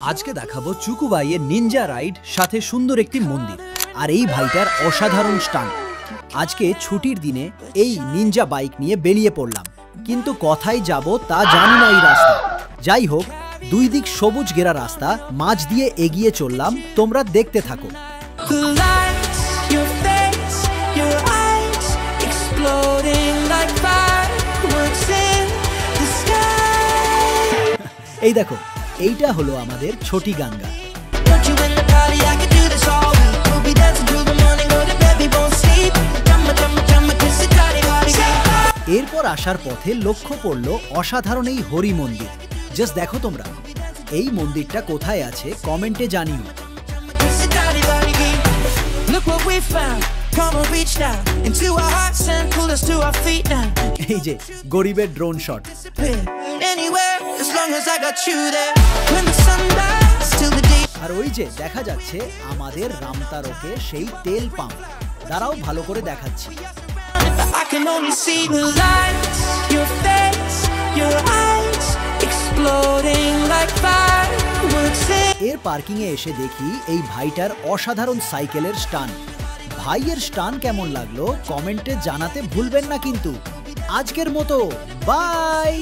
আজকে দেখাবো চুকুবাইয়ের Ninja ride সাথে সুন্দর একটি মন্দির আর এই ভাইটার অসাধারণ স্টান্ট। আজকে ছুটির দিনে এই নিনজা বাইক নিয়ে বেরিয়ে পড়লাম, কিন্তু কোথায় যাব তা জানি না। এই রাস্তা যাই হোক, দুই দিক সবুজ ঘেরা রাস্তা, মাঝ দিয়ে এগিয়ে চললাম। তোমরা দেখতে থাকো। এই দেখো, এইটা হলো আমাদের ছোটি গঙ্গা। এরপর আসার পথে লক্ষ্য পড়লো অসাধারণ এই হরি মন্দির। জাস্ট দেখো তোমরা, এই মন্দিরটা কোথায় আছে কমেন্টে জানিও। এই যে গরিবের ড্রোন শট। আর ওই যে দেখা যাচ্ছে আমাদের রামতারকে সেই তেল পাম্প। দাঁড়াও ভালো করে দেখাচ্ছি। এর পার্কিং এ এসে দেখি এই ভাইটার অসাধারণ সাইকেলের স্টান। ভাইয়ের স্টান কেমন লাগলো কমেন্টে জানাতে ভুলবেন না কিন্তু। আজকের মতো বাই।